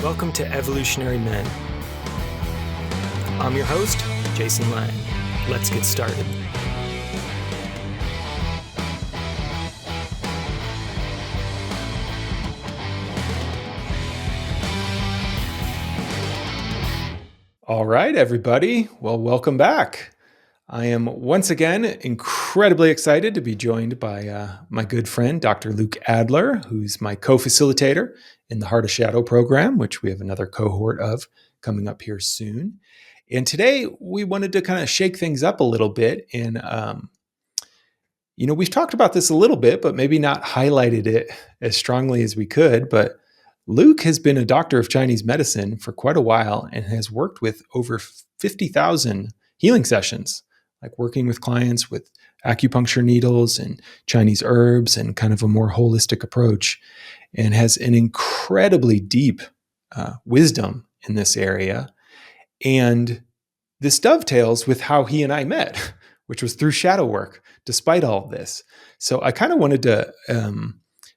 Welcome to Evolutionary Men. I'm your host, Jason Lang. Let's get started. All right, everybody. Well, welcome back. I am once again incredibly excited to be joined by my good friend, Dr. Luke Adler, who's my co-facilitator in the Heart of Shadow program, which we have another cohort of coming up here soon. And today we wanted to kind of shake things up a little bit. And, we've talked about this a little bit, but maybe not highlighted it as strongly as we could. But Luke has been a doctor of Chinese medicine for quite a while and has worked with over 50,000 healing sessions, like working with clients with acupuncture needles and Chinese herbs and kind of a more holistic approach, and has an incredibly deep wisdom in this area. And this dovetails with how he and I met, which was through shadow work, despite all of this. So I kind of wanted to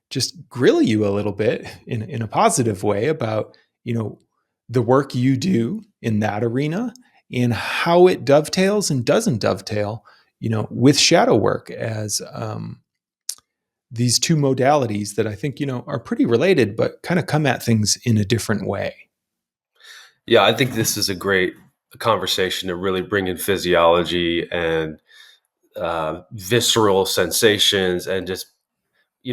just grill you a little bit in a positive way about, the work you do in that arena and how it dovetails and doesn't dovetail, with shadow work as these two modalities that I think, are pretty related, but kind of come at things in a different way. Yeah, I think this is a great conversation to really bring in physiology and visceral sensations, and just,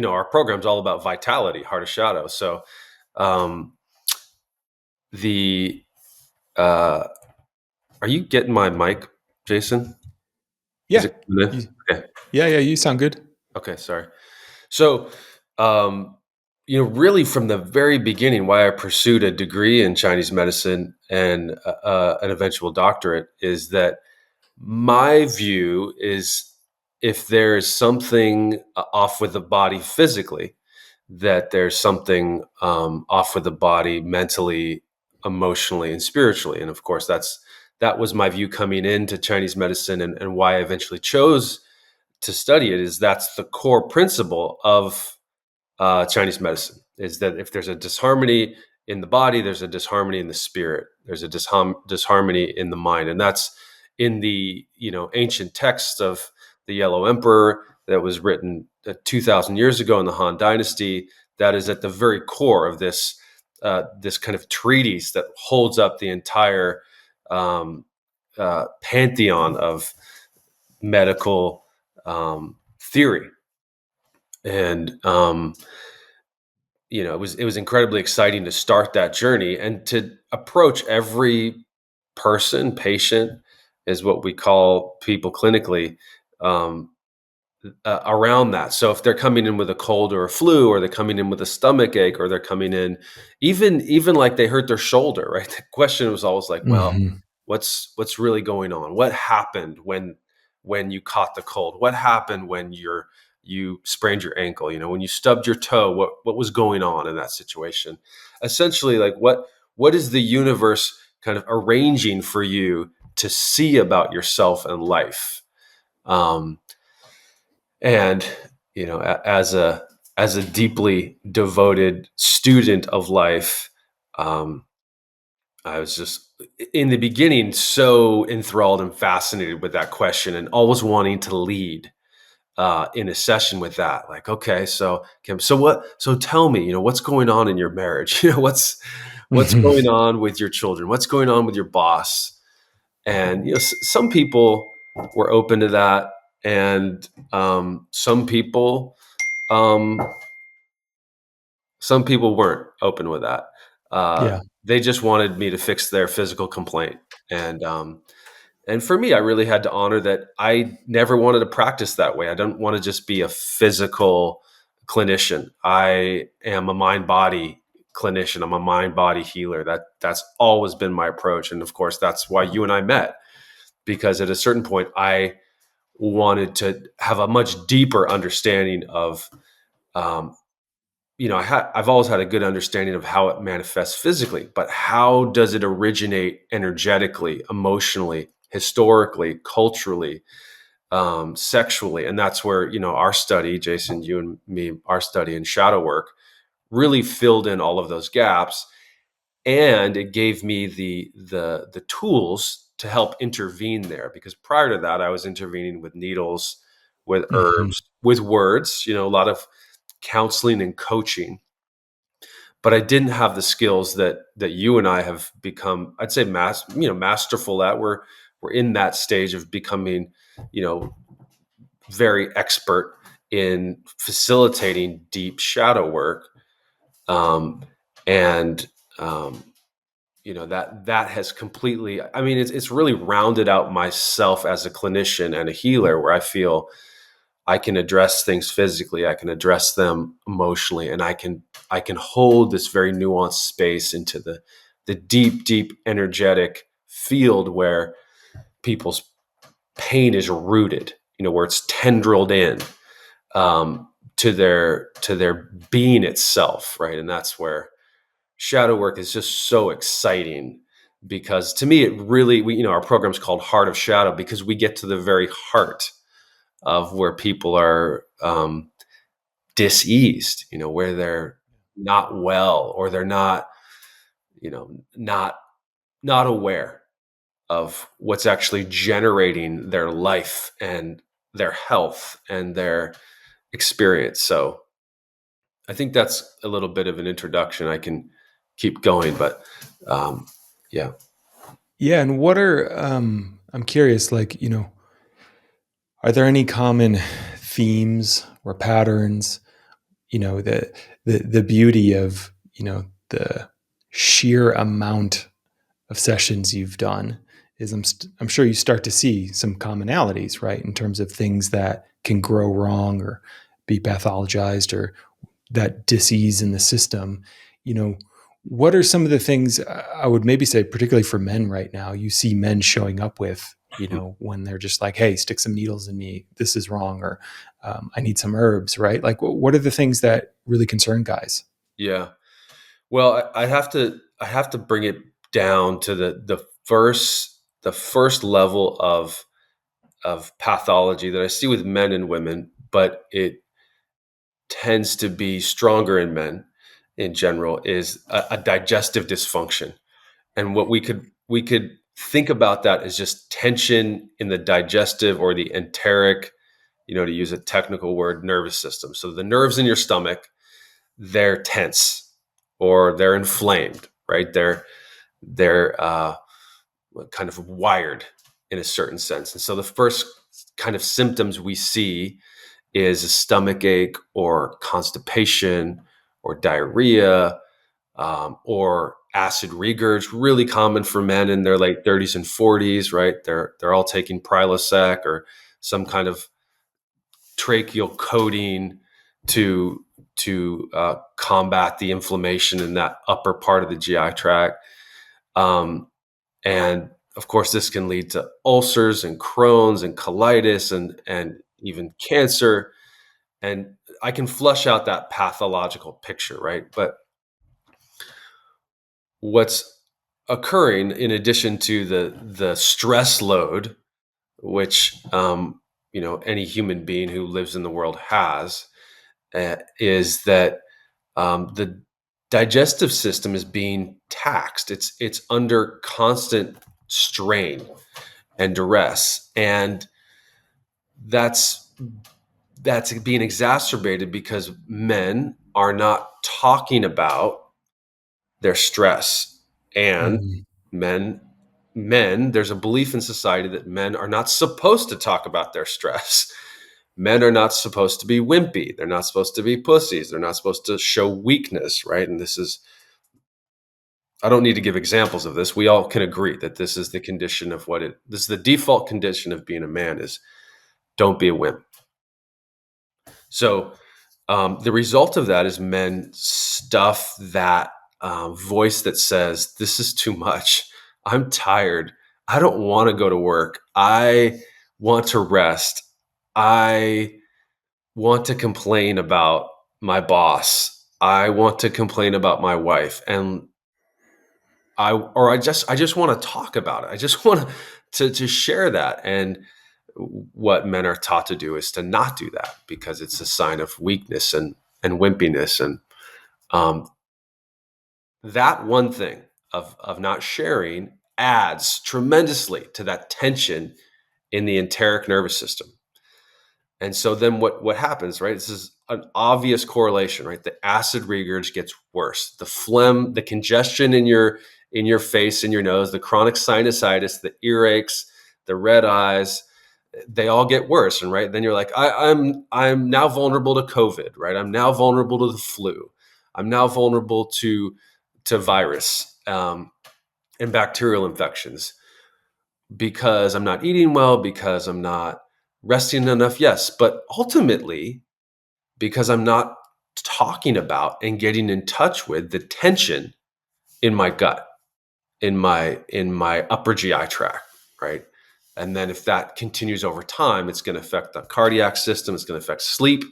our program's all about vitality, Heart of Shadow. So the are you getting my mic, Jason? Yeah. Is it coming in? Okay. Yeah. You sound good. Okay, sorry. So, really from the very beginning, why I pursued a degree in Chinese medicine and an eventual doctorate is that my view is, if there is something off with the body physically, that there's something off with the body mentally, emotionally, and spiritually. And of course, that was my view coming into Chinese medicine, and why I eventually chose to study it. Is that's the core principle of Chinese medicine, is that if there's a disharmony in the body, there's a disharmony in the spirit, there's a disharmony in the mind. And that's in the ancient texts of the Yellow Emperor that was written 2,000 years ago in the Han Dynasty. That is at the very core of this kind of treatise that holds up the entire pantheon of medical theory. And it was incredibly exciting to start that journey and to approach every patient is what we call people clinically, around that. So if they're coming in with a cold or a flu, or they're coming in with a stomach ache, or they're coming in even like they hurt their shoulder, right? The question was always like, well, what's really going on? What happened when you caught the cold? What happened when you sprained your ankle? When you stubbed your toe, what was going on in that situation? Essentially, like what is the universe kind of arranging for you to see about yourself and life? And as a deeply devoted student of life, I was just in the beginning so enthralled and fascinated with that question, and always wanting to lead in a session with that. Like, okay, so Kim, so tell me, what's going on in your marriage? What's going on with your children? What's going on with your boss? And some people were open to that, and some people weren't open with that. They just wanted me to fix their physical complaint. And for me, I really had to honor that I never wanted to practice that way. I don't want to just be a physical clinician. I am a mind-body clinician. I'm a mind-body healer. That's always been my approach. And of course, that's why you and I met, because at a certain point, I wanted to have a much deeper understanding of, I've always had a good understanding of how it manifests physically, but how does it originate energetically, emotionally, historically, culturally, sexually? And that's where, our study, Jason, you and me, our study in shadow work really filled in all of those gaps. and it gave me the tools to help intervene there, because prior to that I was intervening with needles, with Hmm. herbs, with words, a lot of counseling and coaching, but I didn't have the skills that you and I have become, I'd say, masterful at. We're in that stage of becoming, you know, very expert in facilitating deep shadow work, um, and um, that has completely. I mean, it's really rounded out myself as a clinician and a healer, where I feel I can address things physically, I can address them emotionally, and I can hold this very nuanced space into the deep, deep energetic field where people's pain is rooted, where it's tendrilled in, to their being itself, right? And that's where shadow work is just so exciting, because to me it really, our program's called Heart of Shadow, because we get to the very heart of where people are diseased, where they're not well, or they're not, not aware of what's actually generating their life and their health and their experience. So I think that's a little bit of an introduction. I can keep going, but um, yeah. Yeah, and what are I'm curious, like, are there any common themes or patterns? The beauty of, the sheer amount of sessions you've done is I'm sure you start to see some commonalities, right, in terms of things that can grow wrong or be pathologized, or that disease in the system. you know what are some of the things I would maybe say, particularly for men right now, you see men showing up with, when they're just like, hey, stick some needles in me, this is wrong, or I need some herbs, right? Like, what are the things that really concern guys? Yeah. Well, I have to bring it down to the first level of pathology that I see with men and women, but it tends to be stronger in men in general, is a digestive dysfunction. And what we could think about that as just tension in the digestive or the enteric, to use a technical word, nervous system. So the nerves in your stomach, they're tense or they're inflamed, right? They're kind of wired in a certain sense. And so the first kind of symptoms we see is a stomach ache or constipation or diarrhea, or acid regurg, really common for men in their late 30s and 40s, right? They're all taking Prilosec or some kind of tracheal coating to combat the inflammation in that upper part of the GI tract. Um, and of course, this can lead to ulcers and Crohn's and colitis and even cancer. And I can flush out that pathological picture, right? But what's occurring, in addition to the stress load, which any human being who lives in the world has, is that the digestive system is being taxed. It's under constant strain and duress, and that's that's being exacerbated because men are not talking about their stress. And Mm. men men there's a belief in society that men are not supposed to talk about their stress. Men are not supposed to be wimpy, they're not supposed to be pussies, they're not supposed to show weakness, right? And this is, I don't need to give examples of this. We all can agree that this is the condition of this is the default condition of being a man, is don't be a wimp. So the result of that is men stuff that voice that says, this is too much. I'm tired. I don't want to go to work. I want to rest. I want to complain about my boss. I want to complain about my wife. And I just want to talk about it. I just want to share that. And what men are taught to do is to not do that, because it's a sign of weakness and wimpiness. And um, that one thing, of not sharing adds tremendously to that tension in the enteric nervous system. And so then what happens, right? This is an obvious correlation, right? The acid regurg gets worse. The phlegm, the congestion in your face, in your nose, the chronic sinusitis, the earaches, the red eyes, they all get worse. And right then you're like, I'm now vulnerable to COVID, right? I'm now vulnerable to the flu. I'm now vulnerable to virus and bacterial infections because I'm not eating well, because I'm not resting enough. Yes, but ultimately because I'm not talking about and getting in touch with the tension in my gut, in my upper GI tract, right? And then if that continues over time, it's going to affect the cardiac system. It's going to affect sleep.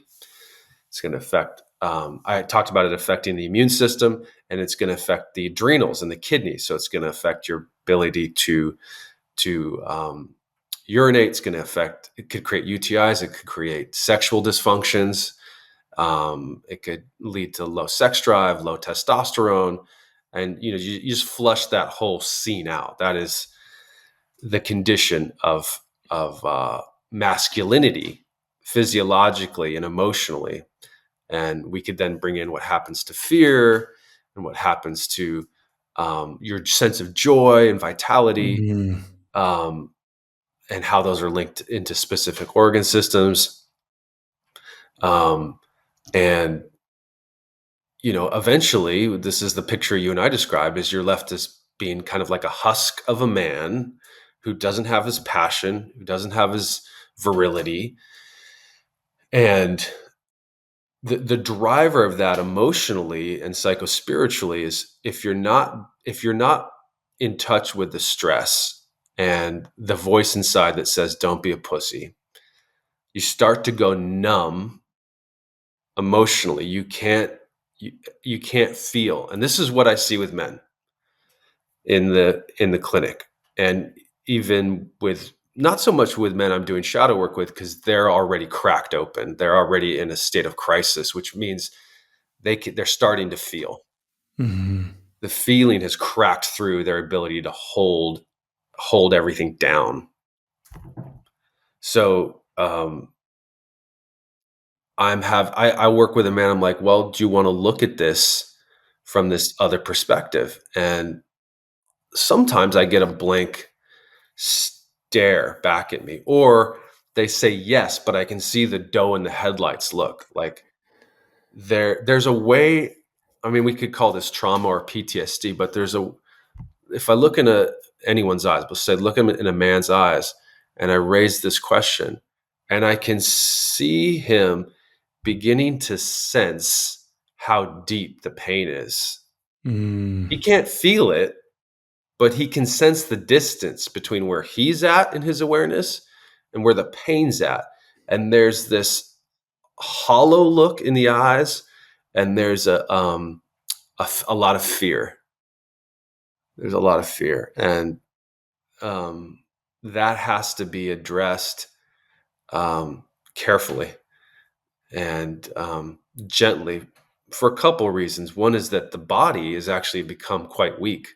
It's going to affect. I talked about it affecting the immune system, and it's going to affect the adrenals and the kidneys. So it's going to affect your ability to urinate. It's going to affect. It could create UTIs. It could create sexual dysfunctions. It could lead to low sex drive, low testosterone, and you just flush that whole scene out. That is the condition of masculinity, physiologically and emotionally. And we could then bring in what happens to fear and what happens to your sense of joy and vitality, Mhm. um, and how those are linked into specific organ systems. Um, and eventually, this is the picture you and I described, is you're left as being kind of like a husk of a man who doesn't have his passion, who doesn't have his virility. And the driver of that emotionally and psychospiritually is if you're not in touch with the stress and the voice inside that says don't be a pussy, you start to go numb emotionally. You can't feel. And this is what I see with men in the clinic, and even with not so much with men I'm doing shadow work with, because they're already cracked open. They're already in a state of crisis, which means they're starting to feel. Mhm. The feeling has cracked through their ability to hold everything down. So I work with a man. I'm like, well, do you want to look at this from this other perspective? And sometimes I get a blank stare back at me, or they say yes, but I can see the doe in the headlights look. Like there's a way. I mean, we could call this trauma or PTSD, but if I look into anyone's eyes, but say look in a man's eyes, and I raise this question, and I can see him beginning to sense how deep the pain is. Mm. He can't feel it, but he can sense the distance between where he's at in his awareness and where the pain's at. And there's this hollow look in the eyes, and there's a lot of fear. There's a lot of fear, and um, that has to be addressed um, carefully and gently for a couple of reasons. One is that the body has actually become quite weak.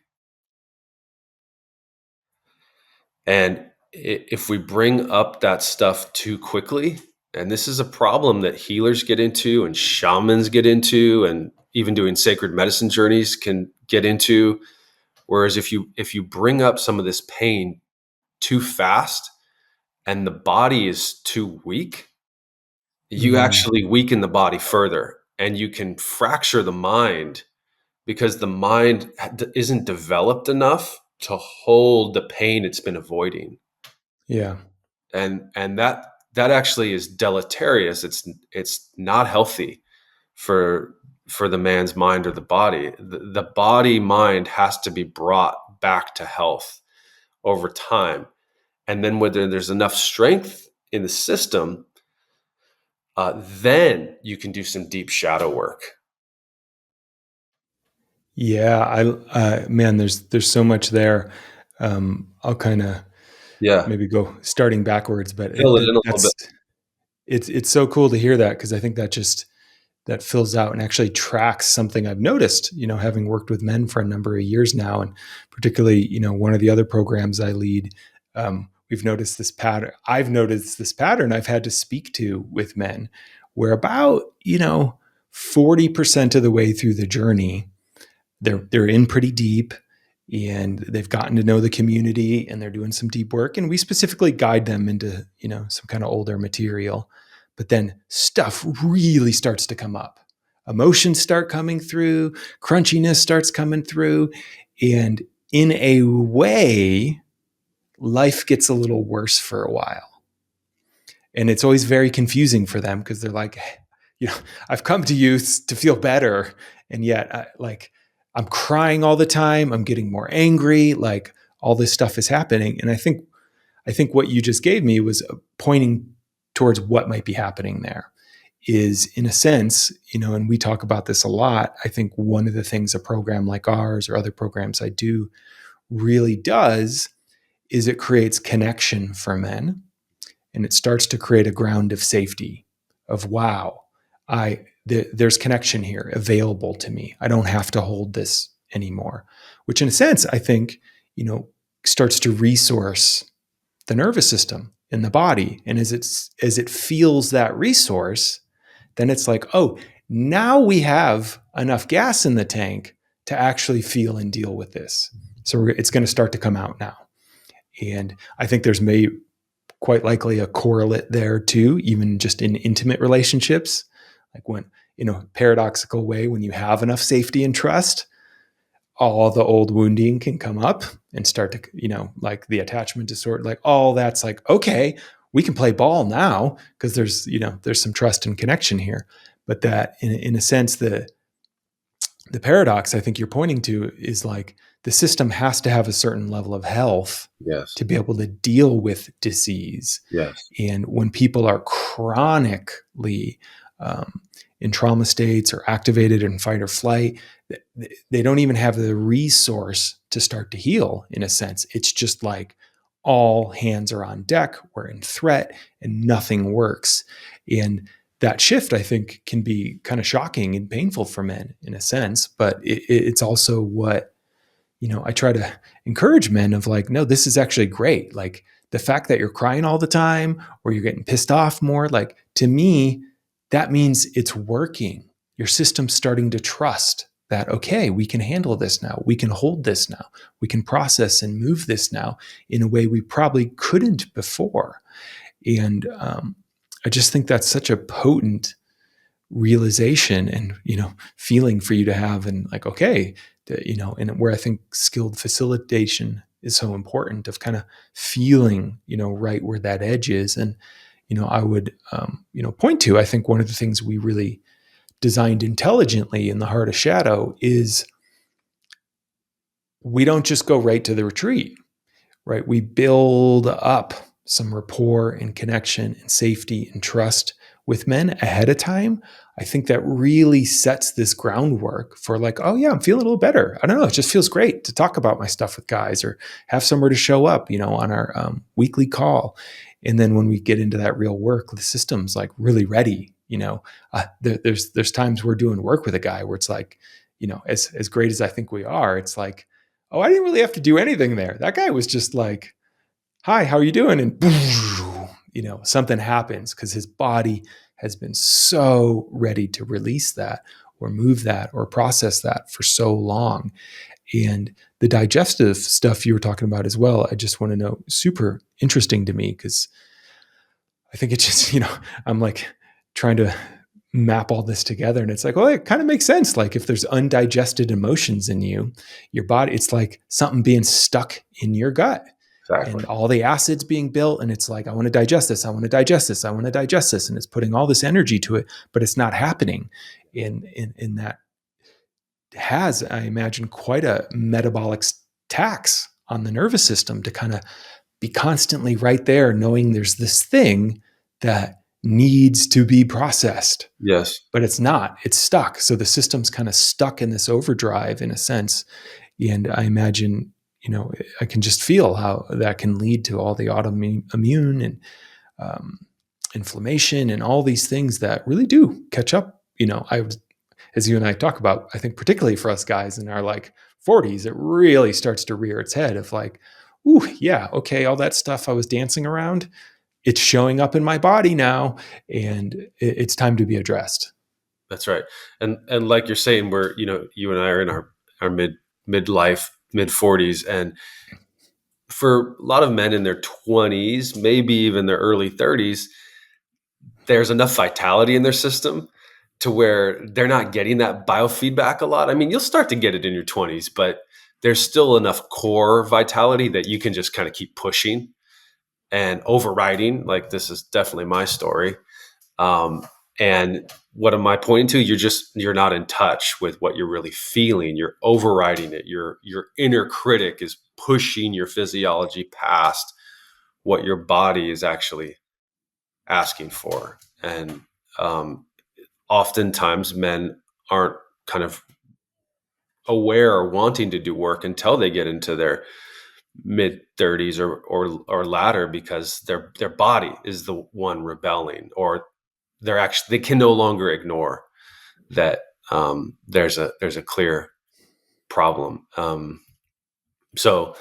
And if we bring up that stuff too quickly, and this is a problem that healers get into and shamans get into, and even doing sacred medicine journeys can get into. Whereas if you bring up some of this pain too fast and the body is too weak, you Mhm. actually weaken the body further, and you can fracture the mind because the mind isn't developed enough to hold the pain it's been avoiding. Yeah. And that actually is deleterious. It's not healthy for the man's mind or the body. The body mind has to be brought back to health over time, and then whether there's enough strength in the system, then you can do some deep shadow work. Yeah, man, there's so much there. I'll kind of Yeah, maybe go starting backwards, but fill it in a little bit. it's so cool to hear that, because I think that just that fills out and actually tracks something I've noticed, having worked with men for a number of years now, and particularly, one of the other programs I lead, we've noticed this pattern. I've noticed this pattern I've had to speak to with men, where about 40% of the way through the journey, they're in pretty deep, and they've gotten to know the community, and they're doing some deep work, and we specifically guide them into some kind of older material. But then stuff really starts to come up. Emotions start coming through, crunchiness starts coming through, and in a way, life gets a little worse for a while. And it's always very confusing for them, because they're like, I've come to you to feel better, and yet I'm crying all the time. I'm getting more angry. Like, all this stuff is happening, and I think what you just gave me was pointing towards what might be happening there. Is, in a sense, and we talk about this a lot, I think one of the things a program like ours or other programs I do really does is it creates connection for men, and it starts to create a ground of safety of, wow, there's connection here available to me. I don't have to hold this anymore, which in a sense, I think, starts to resource the nervous system in the body. And as it feels that resource, then it's like, oh, now we have enough gas in the tank to actually feel and deal with this. So it's going to start to come out now. And I think there's quite likely a correlate there too, even just in intimate relationships. Like, when, in a paradoxical way, when you have enough safety and trust, all the old wounding can come up and start to, like the attachment disorder, like all that's like, okay, we can play ball now because there's some trust and connection here. But that, in a sense, the paradox I think you're pointing to is like, the system has to have a certain level of health Yes. to be able to deal with disease. Yes. And when people are chronically in trauma states or activated in fight or flight, they don't even have the resource to start to heal, in a sense. It's just like all hands are on deck, we're in threat, and nothing works. And that shift, I think, can be kind of shocking and painful for men, in a sense, but it's also what, I try to encourage men of, like, no, this is actually great. Like, the fact that you're crying all the time, or you're getting pissed off more, like, to me, that means it's working. Your system's starting to trust that, okay, we can handle this now. We can hold this now. We can process and move this now in a way we probably couldn't before. And I just think that's such a potent realization and, feeling for you to have. And like, okay, and where I think skilled facilitation is so important, of kind of feeling, right where that edge is. And, I would, point to, I think one of the things we really designed intelligently in the Heart of Shadow is, we don't just go right to the retreat, right? We build up some rapport and connection and safety and trust with men ahead of time. I think that really sets this groundwork for, like, oh yeah, I'm feeling a little better. I don't know. It just feels great to talk about my stuff with guys, or have somewhere to show up, on our weekly call. And then when we get into that real work, the system's like really ready. There's times we're doing work with a guy where it's like, as great as I think we are, it's like, oh, I didn't really have to do anything there. That guy was just like, hi, how are you doing? And something happens, because his body has been so ready to release that, or move that, or process that for so long. And the digestive stuff you were talking about as well, I just want to know, super interesting to me, because I think it's just, I'm like trying to map all this together, and it's like, oh, it kind of makes sense. Like, if there's undigested emotions in your body, it's like something being stuck in your gut. Exactly. And all the acids being built, and it's like, I want to digest this, I want to digest this, I want to digest this, and it's putting all this energy to it, but it's not happening. In that has, I imagine, quite a metabolic tax on the nervous system, to kind of be constantly right there, knowing there's this thing that needs to be processed. Yes. But it's not, it's stuck. So the system's kind of stuck in this overdrive, in a sense. And I imagine, I can just feel how that can lead to all the autoimmune and inflammation and all these things that really do catch up, I was, as you and I talk about, I think particularly for us guys in our like 40s, it really starts to rear its head of like, ooh, yeah, okay, all that stuff I was dancing around, it's showing up in my body now, and it's time to be addressed. That's right. And like you're saying, we're, you and I are in our midlife, mid 40s, and for a lot of men in their 20s, maybe even their early 30s, there's enough vitality in their system to where they're not getting that biofeedback a lot. I mean, you'll start to get it in your 20s, but there's still enough core vitality that you can just kind of keep pushing and overriding. Like, this is definitely my story. Um, and what am I pointing to? You're not in touch with what you're really feeling. You're overriding it. Your inner critic is pushing your physiology past what your body is actually asking for. And um, oftentimes men aren't kind of aware or wanting to do work until they get into their mid 30s or latter, because their body is the one rebelling, or they can no longer ignore that there's a clear problem. So,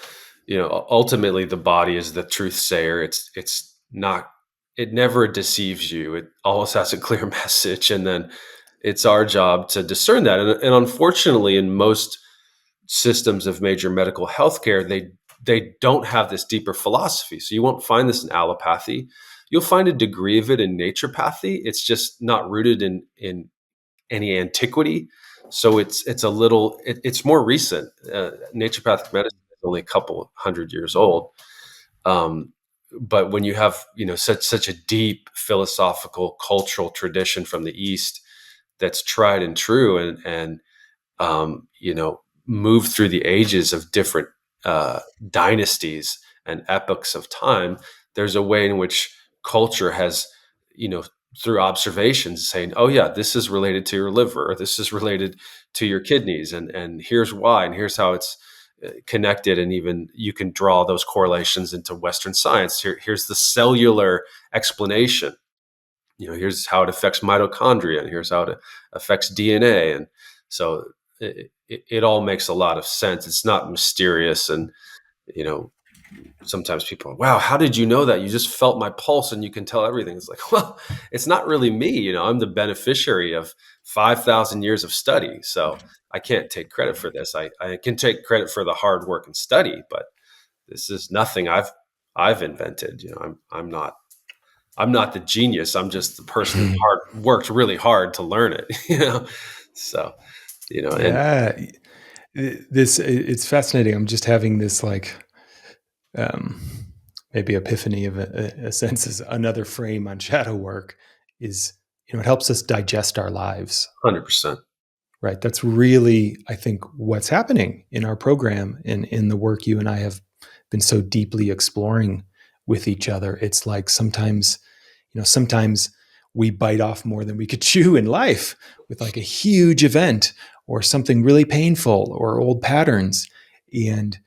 ultimately, the body is the truth sayer. It's not. It never deceives you. It always has a clear message, and then it's our job to discern that. And unfortunately, in most systems of major medical healthcare, they don't have this deeper philosophy. So you won't find this in allopathy. You'll find a degree of it in naturopathy. It's just not rooted in any antiquity. So it's more recent. Naturopathic medicine is only a couple hundred years old. Um, but when you have such a deep philosophical cultural tradition from the East that's tried and true, and um, you know moved through the ages of different dynasties and epochs of time, there's a way in which culture has, you know, through observations saying, oh yeah, this is related to your liver, or this is related to your kidneys, and here's why, and here's how it's connected. And even you can draw those correlations into Western science. Here's the cellular explanation. Here's how it affects mitochondria, and here's how it affects DNA. And so it all makes a lot of sense. It's not mysterious. And you know sometimes people are, wow, how did you know that? You just felt my pulse and you can tell everything. It's like, well, it's not really me. I'm the beneficiary of 5,000 years of study. So I can't take credit for this. I can take credit for the hard work and study, but this is nothing I've invented. I'm not the genius. I'm just the person who worked really hard to learn it. So and Yeah, it's fascinating. I'm just having this like um, maybe epiphany of a sense is another frame on shadow work is, it helps us digest our lives. 100%. Right. That's really, I think, what's happening in our program and in the work you and I have been so deeply exploring with each other. It's like sometimes we bite off more than we could chew in life with like a huge event or something really painful or old patterns. And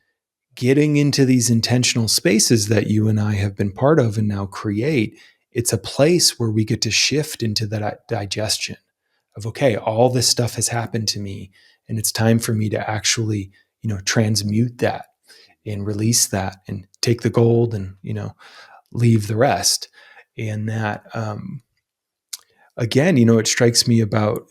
getting into these intentional spaces that you and I have been part of and now create, it's a place where we get to shift into that digestion of, okay, all this stuff has happened to me and it's time for me to actually, transmute that and release that and take the gold and, leave the rest. And that, again, it strikes me about,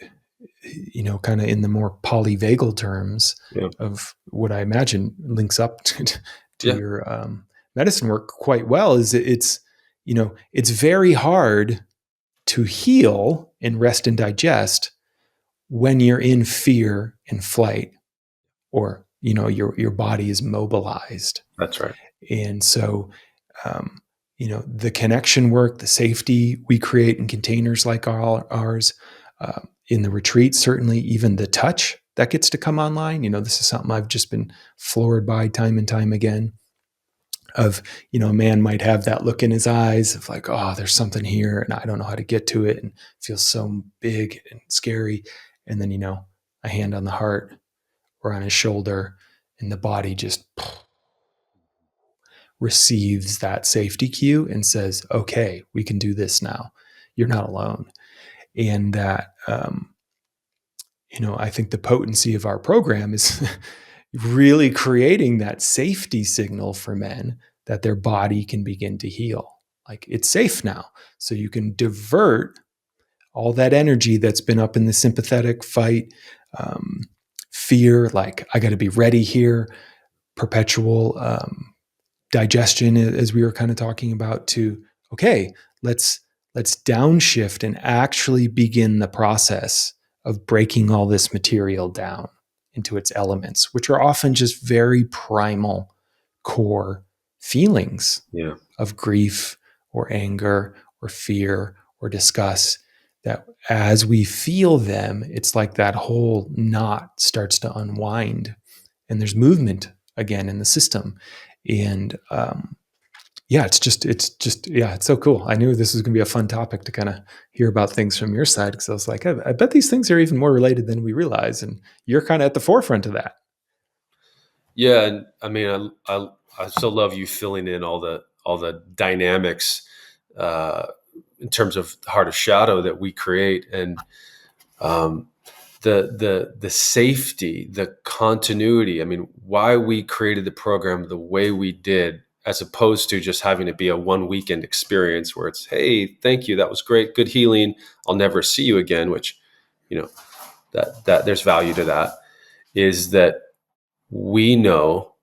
kind of in the more polyvagal terms Yeah. of what I imagine links up to Yeah. your medicine work quite well, is it's very hard to heal and rest and digest when you're in fear and flight, or your body is mobilized. That's right. And so um, the connection work, the safety we create in containers like ours, in the retreat, certainly even the touch that gets to come online. This is something I've just been floored by time and time again. Of, a man might have that look in his eyes of like, oh, there's something here and I don't know how to get to it, and it feels so big and scary. And then, a hand on the heart or on his shoulder, and the body just receives that safety cue and says, okay, we can do this now. You're not alone. And that, I think the potency of our program is really creating that safety signal for men that their body can begin to heal. Like it's safe now. So you can divert all that energy that's been up in the sympathetic fight, um, fear, like I got to be ready here, perpetual digestion, as we were kind of talking about, to okay, let's downshift and actually begin the process of breaking all this material down into its elements, which are often just very primal core feelings Yeah. of grief or anger or fear or disgust, that as we feel them, it's like that whole knot starts to unwind and there's movement again in the system. And yeah, it's so cool. I knew this was going to be a fun topic to kind of hear about things from your side, because I was like, I bet these things are even more related than we realize. And you're kind of at the forefront of that. Yeah, and I mean, I so love you filling in all the dynamics uh, in terms of heart of shadow that we create, and um, the safety, the continuity. I mean, why we created the program the way we did, as opposed to just having it be a one weekend experience where it's, hey, thank you, that was great, good healing, I'll never see you again. Which, you know, that there's value to that. Is that we know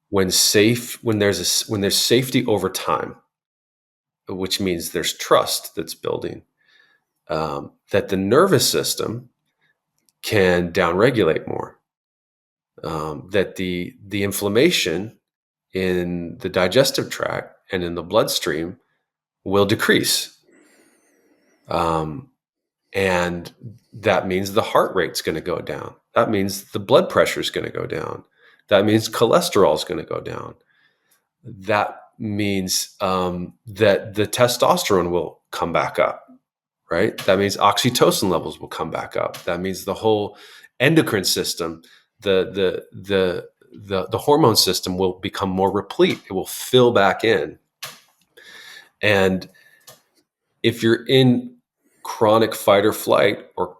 when there's safety over time, which means there's trust that's building, that the nervous system can downregulate more, that the inflammation in the digestive tract and in the bloodstream will decrease, um, and that means the heart rate's going to go down. That means the blood pressure is going to go down. That means cholesterol is going to go down. That means that the testosterone will come back up, right? That means oxytocin levels will come back up. That means the whole endocrine system, the hormone system will become more replete. It will fill back in. And if you're in chronic fight or flight, or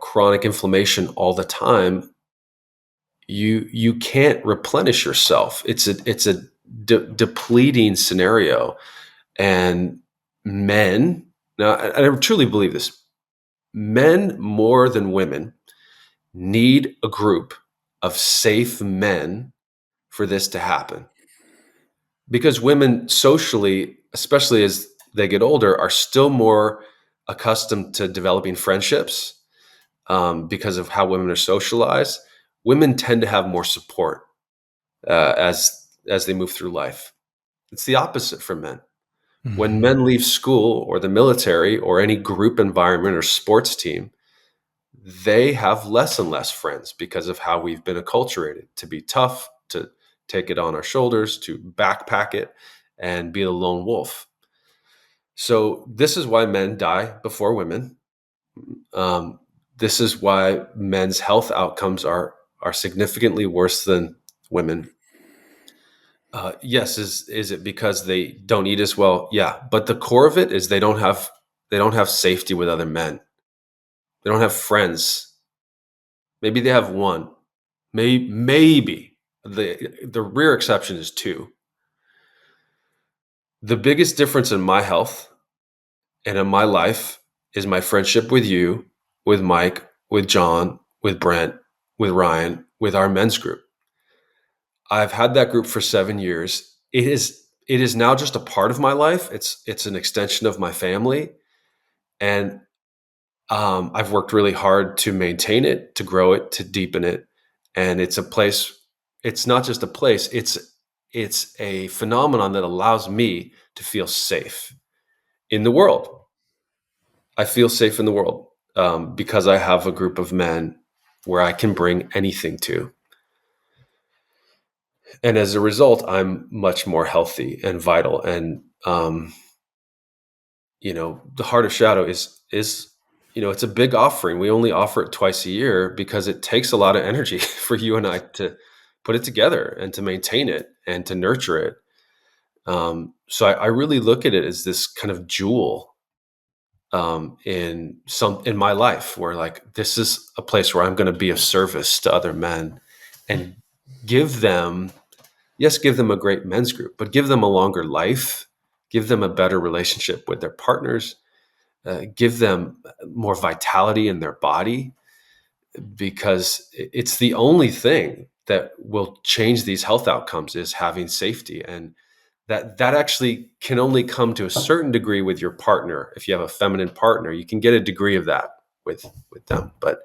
chronic inflammation all the time, you can't replenish yourself. It's a depleting scenario. And men, now I truly believe this, men more than women need a group of safe men for this to happen. Because women socially, especially as they get older, are still more accustomed to developing friendships, because of how women are socialized. Women tend to have more support as they move through life. It's the opposite for men. When Mm-hmm. men leave school or the military or any group environment or sports team, they have less and less friends because of how we've been acculturated to be tough, to take it on our shoulders, to backpack it and be the lone wolf. So this is why men die before women. Um, this is why men's health outcomes are significantly worse than women. Yes, is it because they don't eat as well? Yeah, but the core of it is they don't have safety with other men. They don't have friends. Maybe they have one. Maybe the rare exception is two. The biggest difference in my health and in my life is my friendship with you, with Mike, with John, with Brent, with Ryan, with our men's group. I've had that group for 7 years. It is now just a part of my life. It's an extension of my family, and I've worked really hard to maintain it, to grow it, to deepen it. And it's a place. It's not just a place. It's a phenomenon that allows me to feel safe in the world. I feel safe in the world, because I have a group of men where I can bring anything to. And as a result, I'm much more healthy and vital. And the heart of shadow is it's a big offering. We only offer it twice a year because it takes a lot of energy for you and I to put it together and to maintain it and to nurture it. So I really look at it as this kind of jewel in my life, where like this is a place where I'm going to be of service to other men, and give them, yes, give them a great men's group, but give them a longer life, give them a better relationship with their partners, give them more vitality in their body, because it's the only thing that will change these health outcomes is having safety. And that actually can only come to a certain degree with your partner. If you have a feminine partner, you can get a degree of that with them, but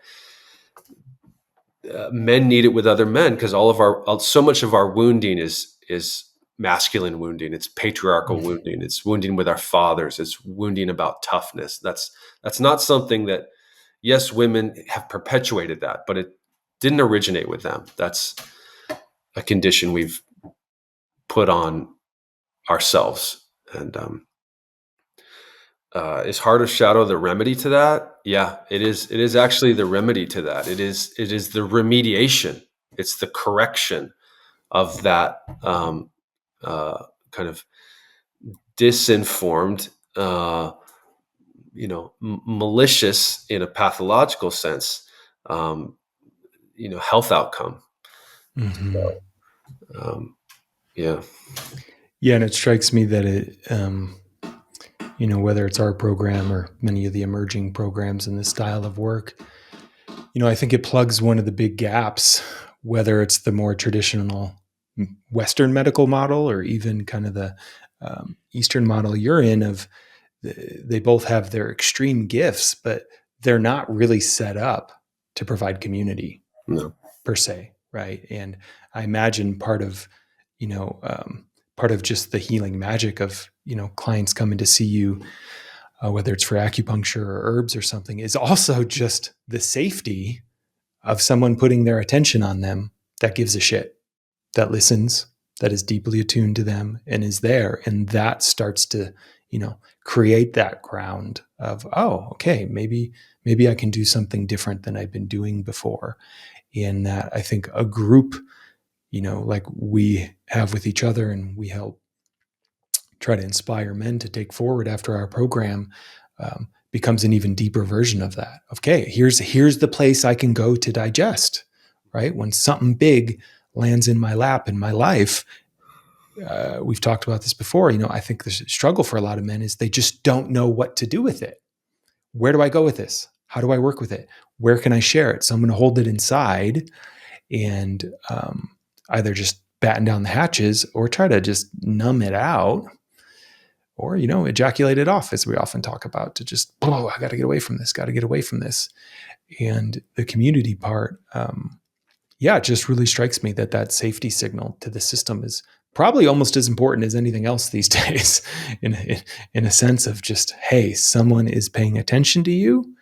men need it with other men, because all of our so much of our wounding is masculine wounding. It's patriarchal wounding. It's wounding with our fathers. It's wounding about toughness. That's not something that, yes, women have perpetuated that, but it didn't originate with them. That's a condition we've put on ourselves. And is heart of shadow the remedy to that? Yeah, it is. It is actually the remedy to that. It is the remediation. It's the correction of that kind of disinformed, malicious in a pathological sense, um, health outcome. Mm-hmm. Um, yeah. Yeah, and it strikes me that whether it's our program or many of the emerging programs in this style of work, I think it plugs one of the big gaps, whether it's the more traditional Western medical model or even kind of the Eastern model you're in. Of they both have their extreme gifts, but they're not really set up to provide community No. per se, right? And I imagine you know, um, part of just the healing magic of clients coming to see you, whether it's for acupuncture or herbs or something, is also just the safety of someone putting their attention on them that gives a shit, that listens, that is deeply attuned to them and is there. And that starts to, create that ground of, oh, okay, maybe I can do something different than I've been doing before. In that, I think a group, like we have with each other and we help try to inspire men to take forward after our program, becomes an even deeper version of that. Okay, here's the place I can go to digest, right? When something big lands in my lap in my life, we've talked about this before. I think the struggle for a lot of men is they just don't know what to do with it. Where do I go with this? How do I work with it? Where can I share it? So I'm going to hold it inside and either just batten down the hatches or try to just numb it out, or ejaculate it off, as we often talk about, to just, oh, I got to get away from this, got to get away from this. And the community part, it just really strikes me that safety signal to the system is probably almost as important as anything else these days, in a sense of just, hey, someone is paying attention to you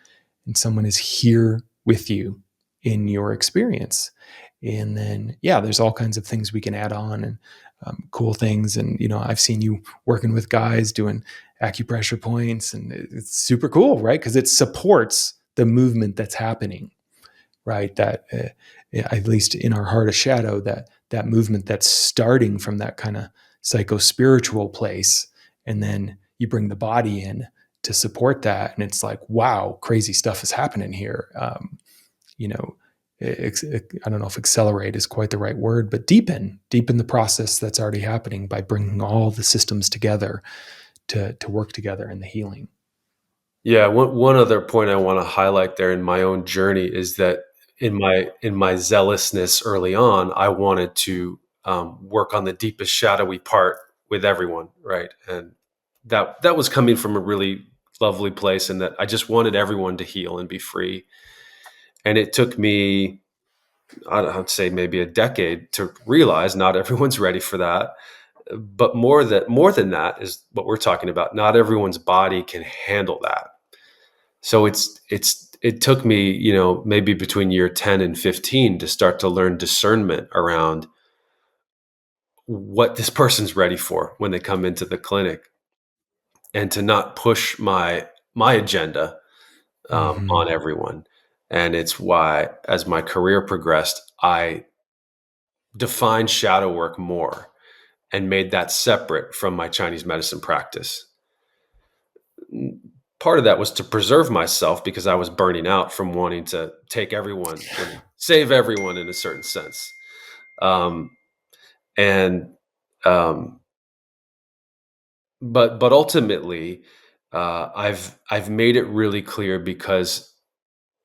and someone is here with you in your experience. And then, there's all kinds of things we can add on, and cool things. And, I've seen you working with guys doing acupressure points, and it's super cool, right? Because it supports the movement that's happening, right? That at least in our heart of shadow, that movement that's starting from that kind of psycho-spiritual place. And then you bring the body in to support that. And it's like, wow, crazy stuff is happening here. You know, I don't know if accelerate is quite the right word, but deepen the process that's already happening by bringing all the systems together to work together in the healing. Yeah. One other point I want to highlight there in my own journey is that in my zealousness early on, I wanted to work on the deepest shadowy part with everyone, right? And that was coming from a really lovely place, and that I just wanted everyone to heal and be free. And it took me, I'd say, maybe a decade to realize not everyone's ready for that. But more than that is what we're talking about. Not everyone's body can handle that. So it took me, maybe between year 10 and 15 to start to learn discernment around what this person's ready for when they come into the clinic, and to not push my agenda Mm-hmm. on everyone. And it's why, as my career progressed, I defined shadow work more and made that separate from my Chinese medicine practice. part of that was to preserve myself because I was burning out from wanting to take everyone, save everyone in a certain sense. Um, and um, but ultimately, I've made it really clear because,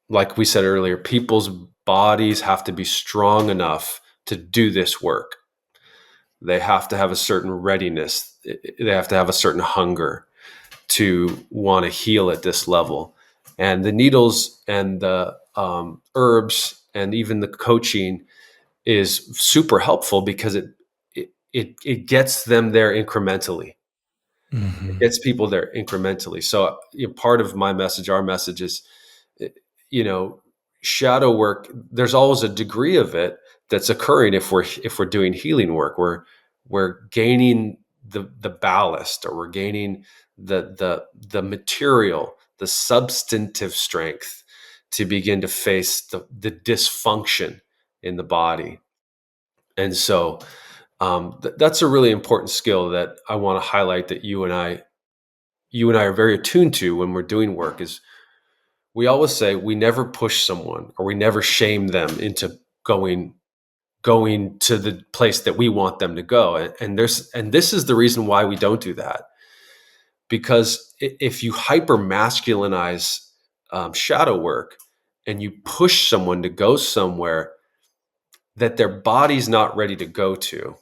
like we said earlier, people's bodies have to be strong enough to do this work. They have to have a certain readiness. They have to have a certain hunger to want to heal at this level. And the needles and the herbs and even the coaching is super helpful because it gets them there incrementally. It Hmm. gets people there incrementally. So, part of my message, our message is, eh, you know, shadow work. There's always a degree of it that's occurring if we're doing healing work. We're gaining the ballast, or we're gaining the material, the substantive strength to begin to face the dysfunction in the body. And so, that's a really important skill that I want to highlight, that you and I are very attuned to when we're doing work. Is we always say we never push someone, or we never shame them into going to the place that we want them to go. And this is the reason why we don't do that. Because if you hyper masculinize shadow work, and you push someone to go somewhere that their body's not ready to go to,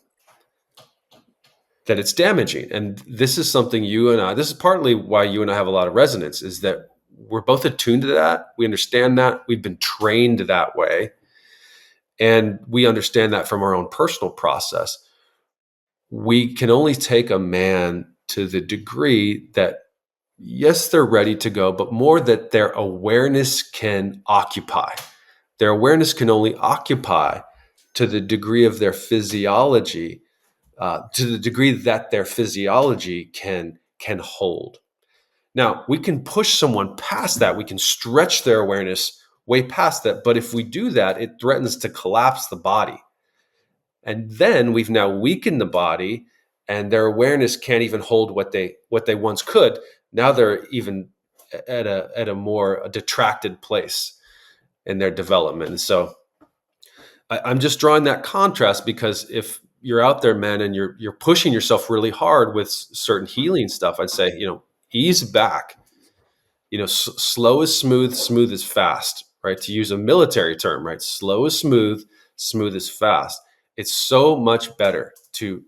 that it's damaging. And this is something this is partly why you and I have a lot of resonance, is that we're both attuned to that. We understand that. We've been trained that way. And we understand that from our own personal process. We can only take a man to the degree that, yes, they're ready to go, but more that their awareness can occupy. Their awareness can only occupy to the degree of their physiology, to the degree that their physiology can hold. Now, we can push someone past that. We can stretch their awareness way past that. But if we do that, it threatens to collapse the body. And then we've now weakened the body, and their awareness can't even hold what they once could. Now they're even at a more detracted place in their development. And so, I'm just drawing that contrast, because if you're out there, man, and you're pushing yourself really hard with certain healing stuff, I'd say, ease back. Slow is smooth, smooth is fast, right? To use a military term, right? Slow is smooth, smooth is fast. It's so much better to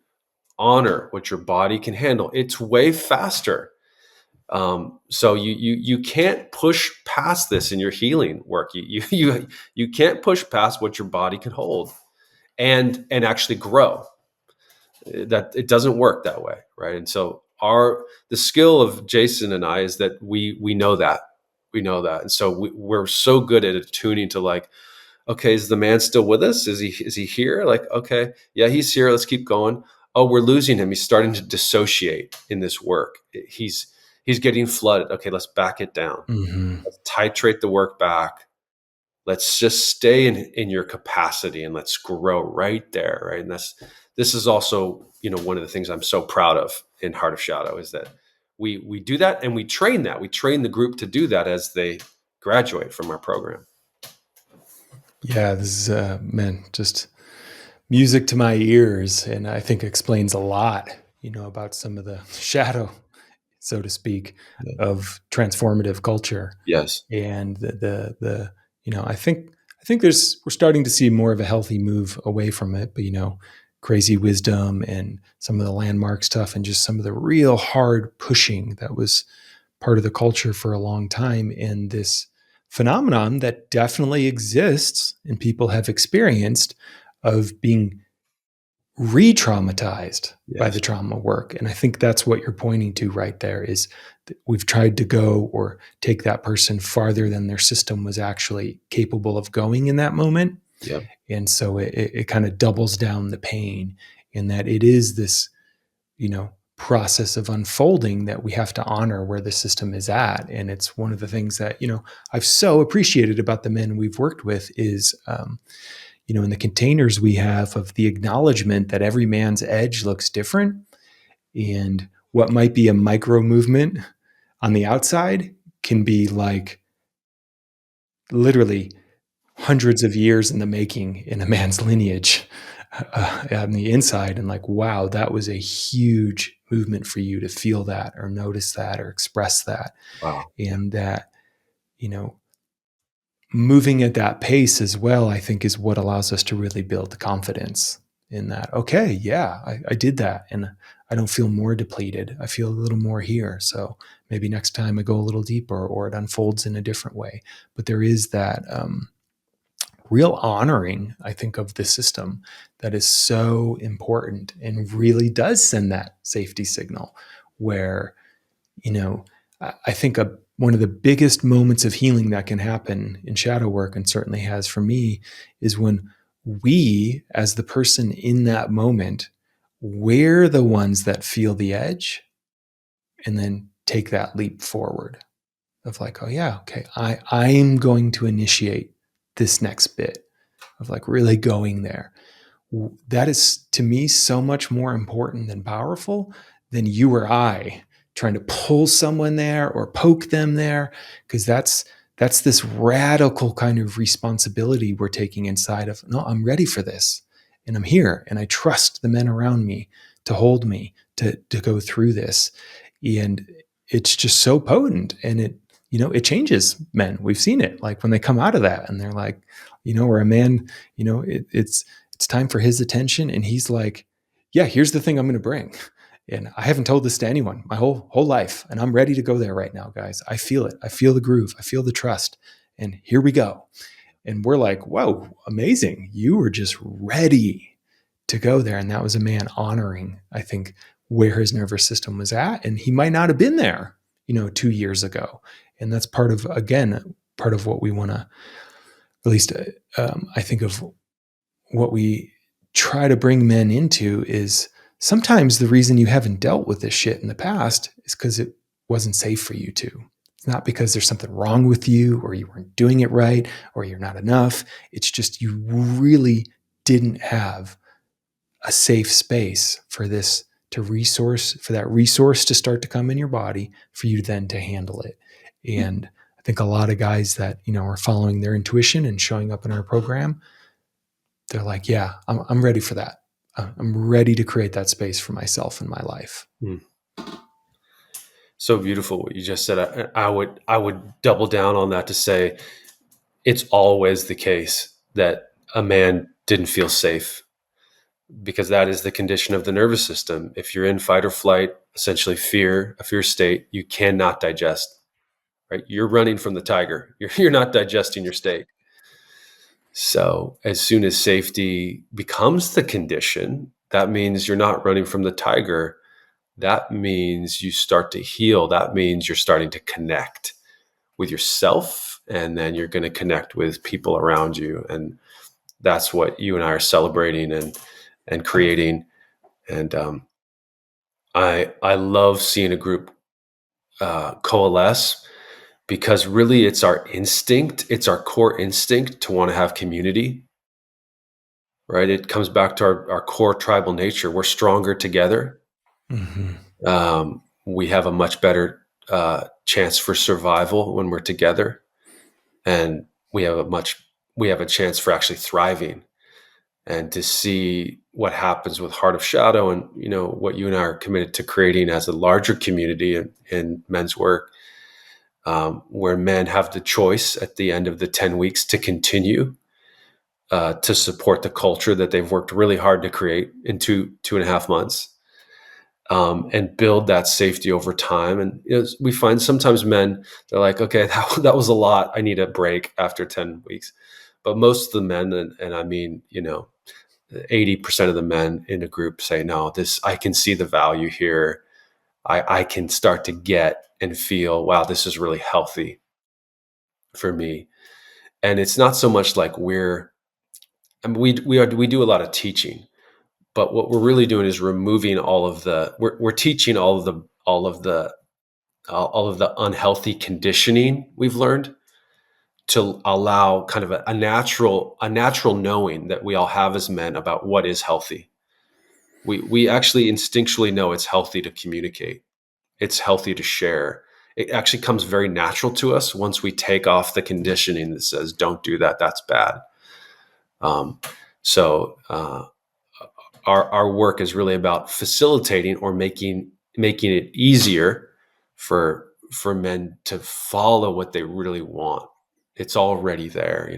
honor what your body can handle. It's way faster. So you can't push past this in your healing work. You can't push past what your body can hold and actually grow. That it doesn't work that way, right? And so the skill of Jason and I is that we know that. And so we're so good at attuning to, like, okay, is the man still with us? Is he here? Like, okay, yeah, he's here. Let's keep going. Oh, we're losing him. He's starting to dissociate in this work. He's getting flooded. Okay, let's back it down. Hmm. Let's titrate the work back. Let's just stay in your capacity, and let's grow right there, right? And this is also, one of the things I'm so proud of in Heart of Shadow, is that we do that, and we train that. We train the group to do that as they graduate from our program. Yeah, this is man, just music to my ears, and I think explains a lot, about some of the shadow, so to speak, Yeah. of transformative culture. Yes. And the I think we're starting to see more of a healthy move away from it, but crazy wisdom and some of the landmark stuff, and just some of the real hard pushing that was part of the culture for a long time, and this phenomenon that definitely exists and people have experienced, of being re-traumatized by the Yes. trauma work. And I think that's what you're pointing to right there, is that we've tried to go or take that person farther than their system was actually capable of going in that moment. Yep. And so it kind of doubles down the pain, in that it is this, process of unfolding that we have to honor where the system is at. And it's one of the things that, I've so appreciated about the men we've worked with is, in the containers we have, of the acknowledgement that every man's edge looks different, and what might be a micro movement on the outside can be like literally hundreds of years in the making in a man's lineage on the inside. And like, wow, that was a huge movement for you to feel that or notice that or express that. Wow. And that, you know, moving at that pace as well, I think is what allows us to really build the confidence in that. Okay, yeah, I did that. And I don't feel more depleted. I feel a little more here. So maybe next time I go a little deeper or it unfolds in a different way. But there is that real honoring, I think, of the system that is so important and really does send that safety signal where, you know, I think one of the biggest moments of healing that can happen in shadow work, and certainly has for me, is when we, as the person in that moment, we're the ones that feel the edge and then take that leap forward of like, oh yeah, okay, I'm going to initiate this next bit of like really going there. That is to me so much more important and powerful than you or I trying to pull someone there or poke them there, because that's this radical kind of responsibility we're taking inside of, no, I'm ready for this and I'm here and I trust the men around me to hold me to go through this. And it's just so potent, and it changes men. We've seen it, like when they come out of that and they're like, or a man, it's time for his attention, and he's like, yeah, here's the thing I'm going to bring, and I haven't told this to anyone my whole life, and I'm ready to go there right now, guys. I feel it. I feel the groove. I feel the trust, and here we go. And we're like, whoa, amazing. You were just ready to go there. And that was a man honoring, I think, where his nervous system was at. And he might not have been there, 2 years ago. And that's part of what we want to, at least I think of what we try to bring men into is sometimes the reason you haven't dealt with this shit in the past is because it wasn't safe for you to. It's not because there's something wrong with you or you weren't doing it right or you're not enough. It's just you really didn't have a safe space for this for that resource to start to come in your body for you then to handle it. And I think a lot of guys that, are following their intuition and showing up in our program, they're like, yeah, I'm ready for that. I'm ready to create that space for myself in my life. So beautiful what you just said. I would double down on that to say it's always the case that a man didn't feel safe, because that is the condition of the nervous system. If you're in fight or flight, essentially a fear state, you cannot digest, right? You're running from the tiger. You're not digesting your steak. So as soon as safety becomes the condition, that means you're not running from the tiger. That means you start to heal. That means you're starting to connect with yourself, and then you're going to connect with people around you. And that's what you and I are celebrating and creating. And I love seeing a group coalesce, because really it's our instinct. It's our core instinct to want to have community, right? It comes back to our core tribal nature. We're stronger together. Mm-hmm. We have a much better chance for survival when we're together, and we have a chance for actually thriving. And to see what happens with Heart of Shadow, and what you and I are committed to creating as a larger community in men's work, where men have the choice at the end of the 10 weeks to continue to support the culture that they've worked really hard to create in 2.5 months, and build that safety over time. And we find sometimes men, they're like, okay, that was a lot. I need a break after 10 weeks. But most of the men, and I mean, 80% of the men in a group say, no, I can see the value here. I can start to get and feel, wow, this is really healthy for me. And it's not so much like we do a lot of teaching, but what we're really doing is removing we're teaching all of the unhealthy conditioning we've learned, to allow kind of a natural knowing that we all have as men about what is healthy. We actually instinctually know it's healthy to communicate. It's healthy to share. it actually comes very natural to us once we take off the conditioning that says, don't do that, that's bad. So our work is really about facilitating or making it easier for men to follow what they really want. It's already there.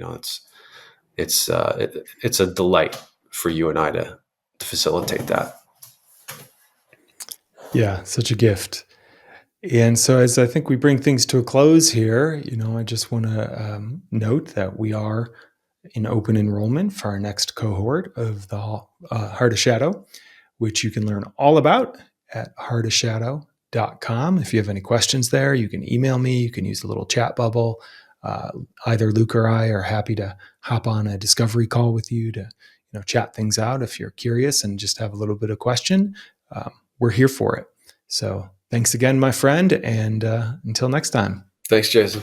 It's a delight for you and I to facilitate that. Yeah, such a gift. And so, as I think we bring things to a close here, I just want to note that we are in open enrollment for our next cohort of the Heart of Shadow, which you can learn all about at heartofshadow.com. If you have any questions there, you can email me. You can use the little chat bubble. Either Luke or I are happy to hop on a discovery call with you to chat things out if you're curious and just have a little bit of question. We're here for it. So thanks again, my friend, and until next time. Thanks, Jason.